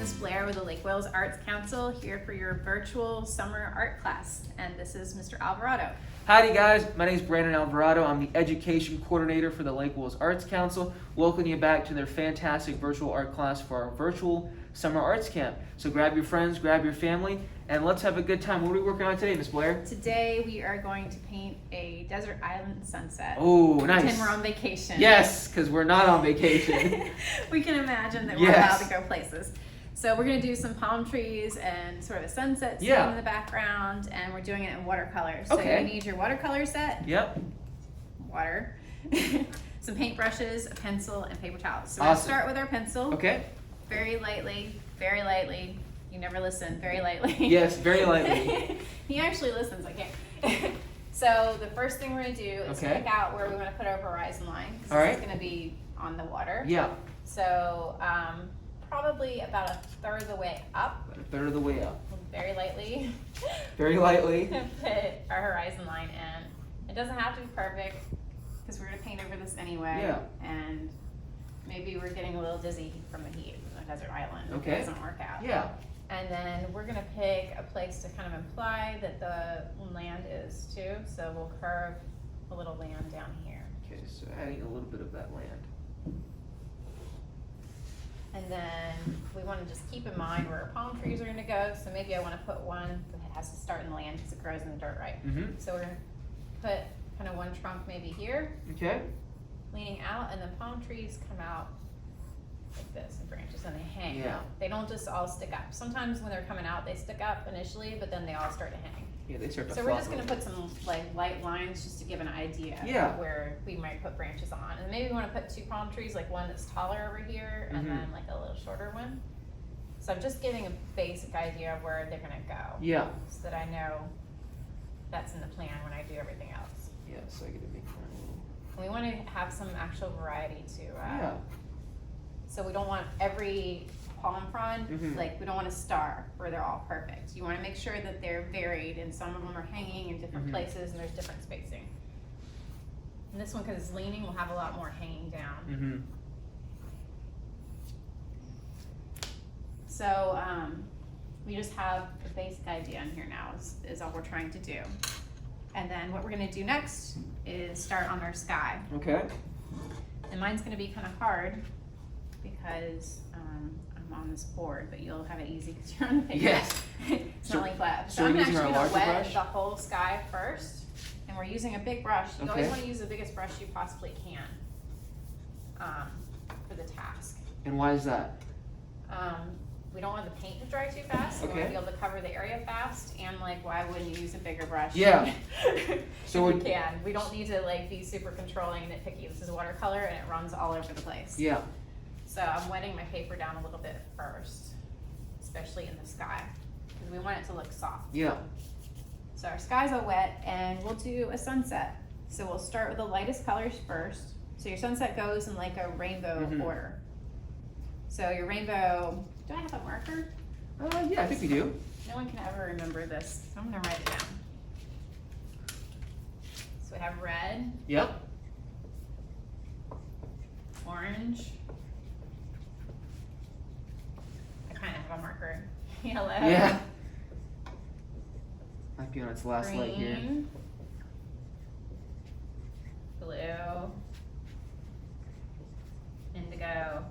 is Blair with the Lake Wales Arts Council here for your virtual summer art class, and this is Mr. Alvarado. Howdy guys, my name is Brandon Alvarado. I'm the Education Coordinator for the Lake Wales Arts Council. Welcoming you back to their fantastic virtual art class for our virtual summer arts camp. So grab your friends, grab your family, and let's have a good time. What are we working on today, Miss Blair? Today we are going to paint a desert island sunset. Oh, nice. Pretend we're on vacation. Yes, because we're not on vacation. We can imagine that we're allowed to go places. So we're going to do some palm trees and sort of a sunset scene in the background, and we're doing it in watercolor. So you need your watercolor set. Yep. Water. Some paintbrushes, a pencil, and paper towels. So we're going to start with our pencil. Okay. Very lightly, very lightly. You never listen, very lightly. Yes, very lightly. He actually listens, I can't. So the first thing we're going to do is pick out where we want to put our horizon line. All right. It's going to be on the water. Yeah. So probably about a third of the way up. About a third of the way up. Very lightly. Very lightly. Put our horizon line in. It doesn't have to be perfect because we're going to paint over this anyway. Yeah. And maybe we're getting a little dizzy from the heat on a desert island. Okay. It doesn't work out. Yeah. And then we're going to pick a place to kind of imply that the land is too. So we'll curve a little land down here. Okay, so adding a little bit of that land. And then we want to just keep in mind where our palm trees are going to go. So maybe I want to put one that has to start in the land because it grows in the dirt, right? Mm-hmm. So we're going to put kind of one trunk maybe here. Okay. Leaning out, and the palm trees come out like this in branches and they hang. Yeah. They don't just all stick up. Sometimes when they're coming out, they stick up initially, but then they all start to hang. Yeah, they start to So we're just going to put some like light lines just to give an idea of where we might put branches on. And maybe we want to put two palm trees, like one that's taller over here and then like a little shorter one. So I'm just giving a basic idea of where they're going to go. Yeah. So that I know that's in the plan when I do everything else. Yeah, so I get to make fun a little. And we want to have some actual variety too. So we don't want every palm frond, like we don't want a star where they're all perfect. You want to make sure that they're varied, and some of them are hanging in different places and there's different spacing. And this one, because it's leaning, will have a lot more hanging down. So we just have a basic idea in here now is all we're trying to do. And then what we're going to do next is start on our sky. Okay. And mine's going to be kind of hard because I'm on this board, but you'll have it easy because you're on the paper. Yes. It's not like flat. So I'm actually going to wet the whole sky first, and we're using a big brush. You always want to use the biggest brush you possibly can for the task. And why is that? We don't want the paint to dry too fast. So we want to be able to cover the area fast, and like, why wouldn't you use a bigger brush? Yeah. So we can. We don't need to like be super controlling and nitpicky. This is watercolor, and it runs all over the place. Yeah. So I'm wetting my paper down a little bit first, especially in the sky, because we want it to look soft. Yeah. So our sky's all wet, and we'll do a sunset. So we'll start with the lightest colors first. So your sunset goes in like a rainbow order. So your rainbow, do I have a marker? Yeah, I think we do. No one can ever remember this, so I'm gonna write it down. So we have red. Yep. Orange. I kind of have a marker. Yellow. Yeah. Might be on its last leg here. Green. Blue. Indigo.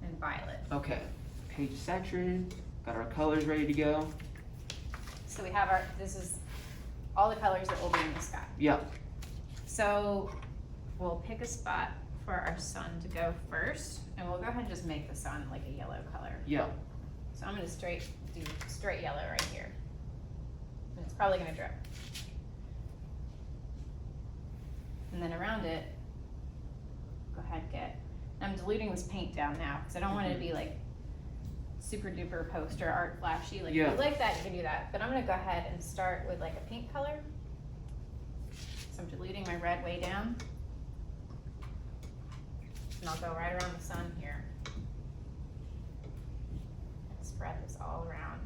And violet. Okay. Page is saturated. Got our colors ready to go. So we have this is all the colors that will be in the sky. Yep. So we'll pick a spot for our sun to go first, and we'll go ahead and just make the sun like a yellow color. Yep. So I'm going to do straight yellow right here. And it's probably going to drip. And then around it, go ahead and I'm diluting this paint down now because I don't want it to be like super duper poster art flashy. Like if you like that, you can do that. But I'm going to go ahead and start with like a pink color. So I'm diluting my red way down. And I'll go right around the sun here. And spread this all around.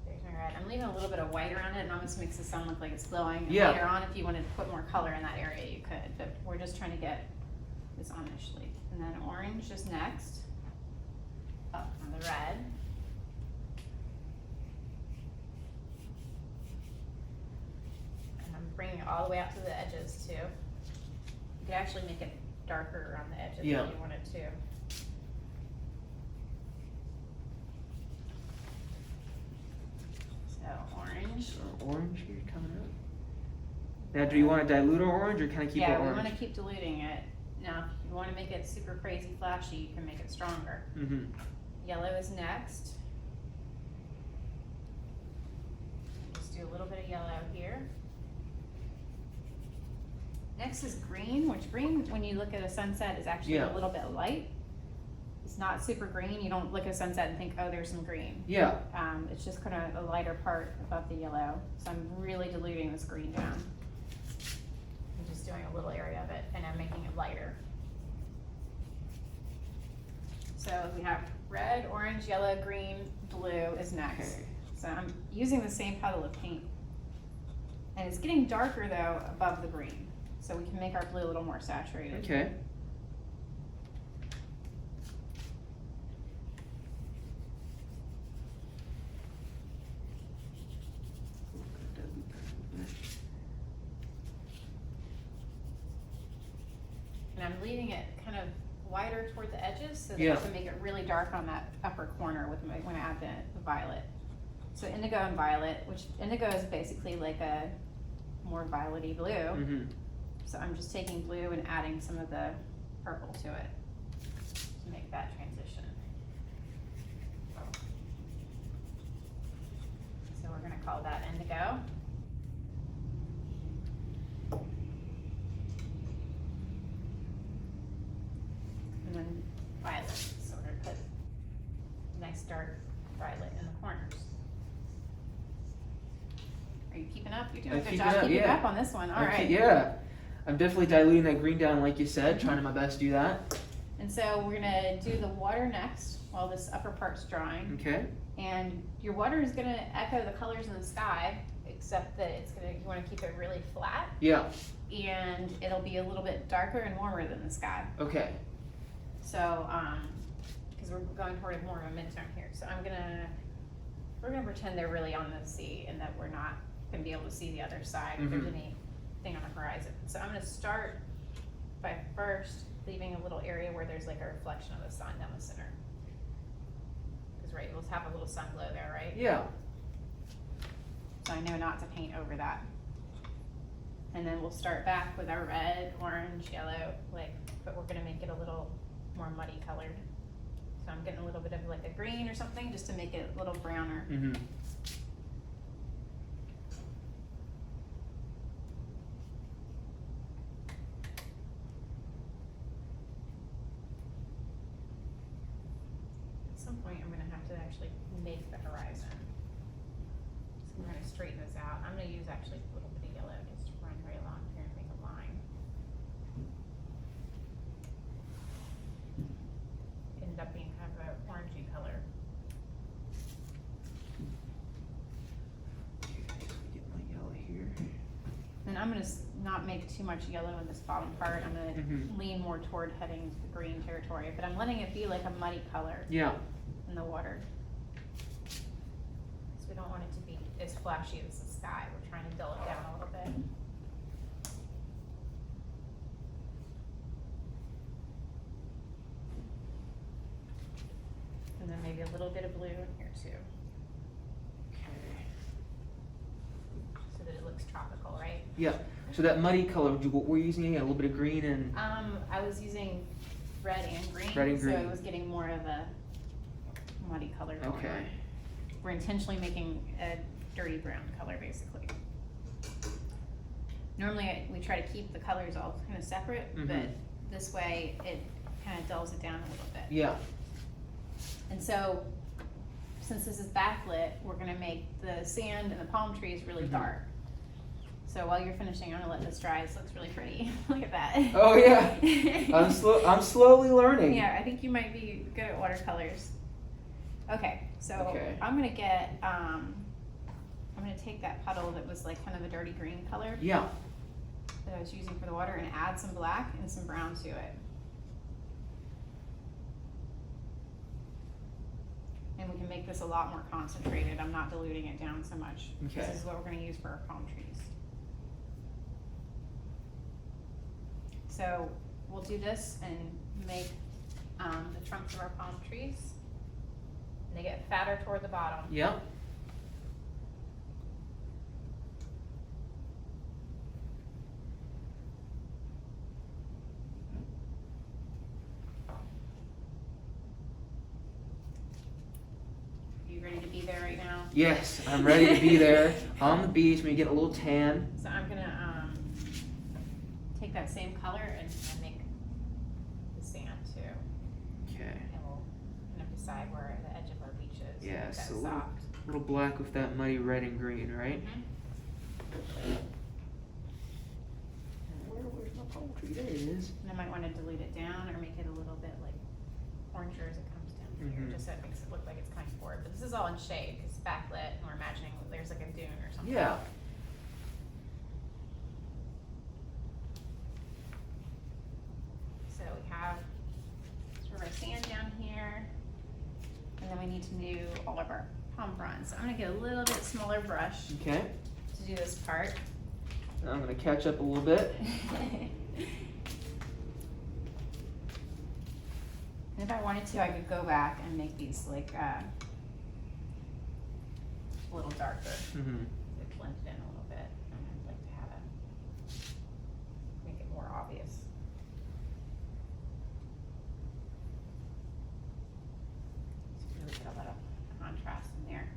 There's my red. I'm leaving a little bit of white around it, and almost makes the sun look like it's glowing. And later on, if you wanted to put more color in that area, you could. But we're just trying to get is initially. And then orange is next, up from the red. And I'm bringing it all the way out to the edges too. You could actually make it darker around the edges if you wanted to. So orange. So orange here coming up. Now, do you want to dilute our orange or kind of keep it orange? Yeah, we want to keep diluting it. Now, if you want to make it super crazy flashy, you can make it stronger. Mm-hmm. Yellow is next. Just do a little bit of yellow here. Next is green, which green, when you look at a sunset, is actually a little bit light. It's not super green. You don't look at a sunset and think, oh, there's some green. Yeah. It's just kind of a lighter part above the yellow. So I'm really diluting this green down. I'm just doing a little area of it, and I'm making it lighter. So we have red, orange, yellow, green, blue is next. Okay. So I'm using the same puddle of paint. And it's getting darker though above the green. So we can make our blue a little more saturated. Okay. And I'm leaving it kind of wider toward the edges so that I can make it really dark on that upper corner with when I add the violet. So indigo and violet, which indigo is basically like a more violet-y blue. Mm-hmm. So I'm just taking blue and adding some of the purple to it to make that transition. So we're gonna call that indigo. And then violet, so we're gonna put nice dark violet in the corners. Are you keeping up? You're doing a good job keeping up on this one. All right. Yeah. I'm definitely diluting that green down like you said, trying my best to do that. And so we're gonna do the water next while this upper part's drying. Okay. And your water is gonna echo the colors in the sky, except that you wanna keep it really flat. Yeah. And it'll be a little bit darker and warmer than the sky. Okay. So, because we're going toward more of a midterm here. So we're gonna pretend they're really on the sea and that we're not gonna be able to see the other side if there's anything on the horizon. So I'm gonna start by first leaving a little area where there's like a reflection of the sun down the center. Because right, we'll have a little sun glow there, right? Yeah. So I know not to paint over that. And then we'll start back with our red, orange, yellow, but we're gonna make it a little more muddy colored. So I'm getting a little bit of like a green or something just to make it a little browner. Mm-hmm. At some point I'm gonna have to actually make the horizon. So we're gonna straighten this out. I'm gonna use actually a little bit of yellow just to run right along here and make a line. Ended up being kind of an orangey color. Get my yellow here. And I'm gonna not make too much yellow in this bottom part. I'm gonna lean more toward heading to the green territory, but I'm letting it be like a muddy color. Yeah. In the water. So we don't want it to be as flashy as the sky. We're trying to dull it down a little bit. And then maybe a little bit of blue in here too. Okay. So that it looks tropical, right? Yeah. So that muddy color, what we're using again, a little bit of green and. I was using red and green. Red and green. So it was getting more of a muddy color going Okay. on. We're intentionally making a dirty brown color basically. Normally we try to keep the colors all kind of separate, but this way it kind of dulls it down a little bit. Yeah. And so, since this is backlit, we're gonna make the sand and the palm trees really dark. So while you're finishing, I'm gonna let this dry. This looks really pretty. Look at that. Oh yeah. I'm slowly learning. Yeah, I think you might be good at watercolors. Okay, so I'm gonna get, I'm gonna take that puddle that was like kind of a dirty green color. Yeah. That I was using for the water and add some black and some brown to it. we can make this a lot more concentrated. I'm not diluting it down so much. Okay. This is what we're gonna use for our palm trees. So we'll do this and make the trunks of our palm trees. And they get fatter toward the bottom. Yep. You ready to be there right now? Yes, I'm ready to be there on the beach. Maybe get a little tan. So I'm gonna take that same color and make the sand too. Okay. And we'll kind of decide where the edge of our beach is. Yeah, Make that so soft. a little black with that muddy red and green, right? Mhm. Where's my palm tree? There it is. And I might want to dilute it down or make it a little bit like oranger as it comes down here, Mhm. just so it makes it look like it's coming forward. But this is all in shade because it's backlit and we're imagining there's like a dune or something. Yeah. So we have sort of our sand down here, and then we need to do all of our palm fronds. So I'm gonna get a little bit smaller brush Okay. to do this part. Now I'm gonna catch up a little bit. And if I wanted to, I could go back and make these like a little darker. Mm-hmm. It blended in a little bit, and I'd like to have it, make it more obvious. Just really get a lot of contrast in there.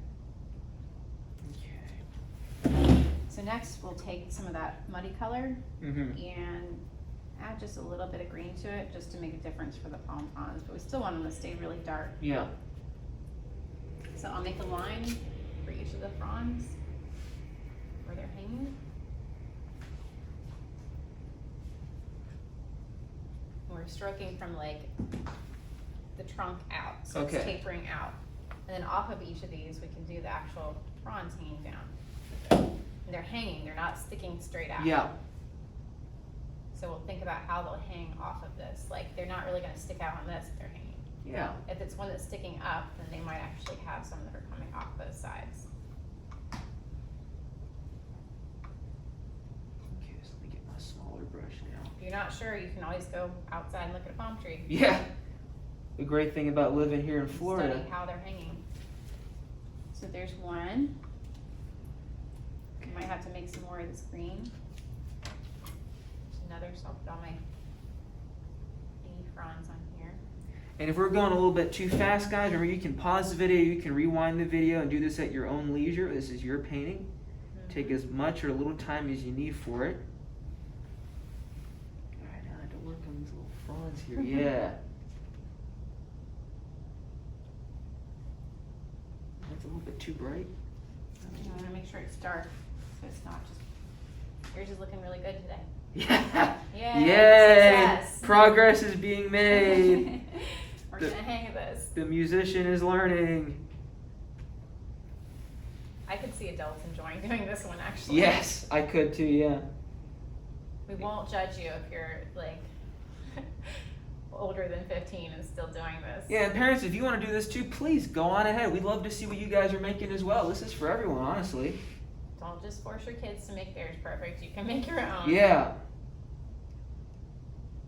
Okay. So next, we'll take some of that muddy color Mm-hmm. and add just a little bit of green to it, just to make a difference for the palm fronds, but we still want them to stay really dark. Yeah. So I'll make a line for each of the fronds where they're hanging. We're stroking from like the trunk out, so Okay. it's tapering out. And then off of each of these, we can do the actual fronds hanging down. And they're hanging, they're not sticking straight out. Yeah. So we'll think about how they'll hang off of this. Like, they're not really gonna stick out on this if they're hanging. Yeah. If it's one that's sticking up, then they might actually have some that are coming off both sides. Okay, so let me get my smaller brush now. If you're not sure, you can always go outside and look at a palm tree. Yeah. The great thing about living here in Florida. Study how they're hanging. So there's one. You might have to make some more of this green. There's another, so I'll put all my fronds on here. And if we're going a little bit too fast, guys, remember you can pause the video, you can rewind the video and do this at your own leisure. This is your painting. Take as much or little time as you need for it. Alright, now I have to work on these little fronds here. Yeah. That's a little bit too bright. I want to make sure it's dark, so it's not just, yours is looking really good today. Yeah. Yay! Yay! Success. Progress is being made. We're The- gonna hang this. The musician is learning. I could see adults enjoying doing this one actually. Yes, I could too, yeah. We won't judge you if you're like older than 15 and still doing this. Yeah, and parents, if you want to do this too, please go on ahead. We'd love to see what you guys are making as well. This is for everyone, honestly. Don't just force your kids to make theirs perfect. You can make your own. Yeah.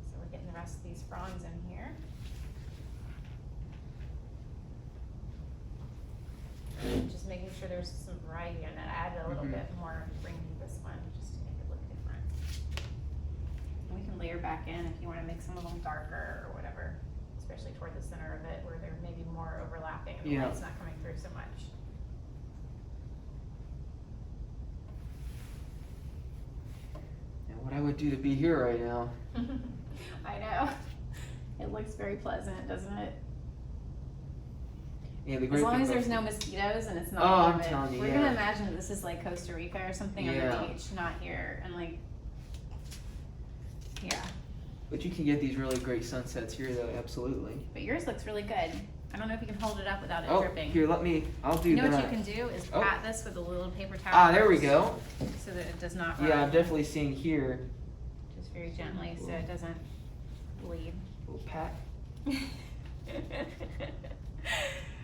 So we're getting the rest of these fronds in here. Just making sure there's some variety in it. Add a little Mhm. bit more green to this one just to make it look different. And we can layer back in if you want to make some of them darker or whatever, especially toward the center of it where they're maybe more overlapping and the Yeah. light's not coming through so much. And what I would do to be here right now. I know. It looks very pleasant, doesn't it? Yeah, the great As long thing as about- there's no mosquitoes and it's not Oh, I'm humid. telling you, We're yeah. gonna imagine that this is like Costa Rica or something on Yeah. the beach, not here, and like, yeah. But you can get these really great sunsets here, though, absolutely. But yours looks really good. I don't know if you can hold it up without it Oh, dripping. here, I'll do You know that. what you can do is Oh. pat this with a little paper towel. Ah, there we first, go. So that it does not run. Yeah, I'm definitely seeing here. Just very gently so it doesn't bleed. A little pat.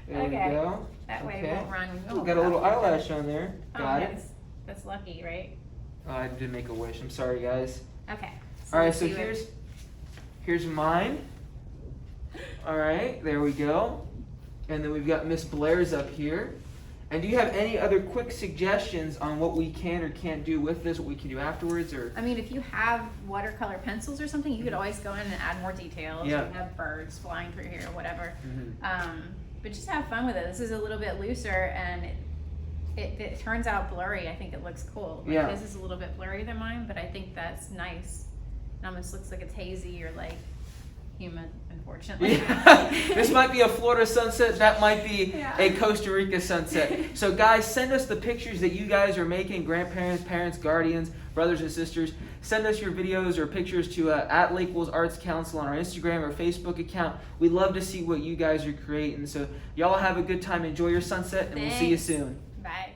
There we go. That way it won't run. Oh, got a little eyelash on there. Got it. That's lucky, right? Oh, I did make a wish. I'm sorry, guys. Okay. All right, so here's mine. All right, there we go. And then we've got Miss Blair's up here. And do you have any other quick suggestions on what we can or can't do with this, what we can do afterwards? Or I mean, if you have watercolor pencils or something, you could always go in and add more details. Yeah. You have birds flying through here or whatever. But just have fun with it. This is a little bit looser and it turns out blurry. I think it looks cool. Like, this is a little bit blurry than mine, but I think that's nice. It almost looks like it's hazy or like human, unfortunately. Yeah. This might be a Florida sunset. That might be a Costa Rica sunset. So guys, send us the pictures that you guys are making, grandparents, parents, guardians, brothers and sisters. Send us your videos or pictures to at Lake Wolves Arts Council on our Instagram or Facebook account. We'd love to see what you guys are creating. So y'all have a good time. Enjoy your sunset, and we'll see you soon. Bye.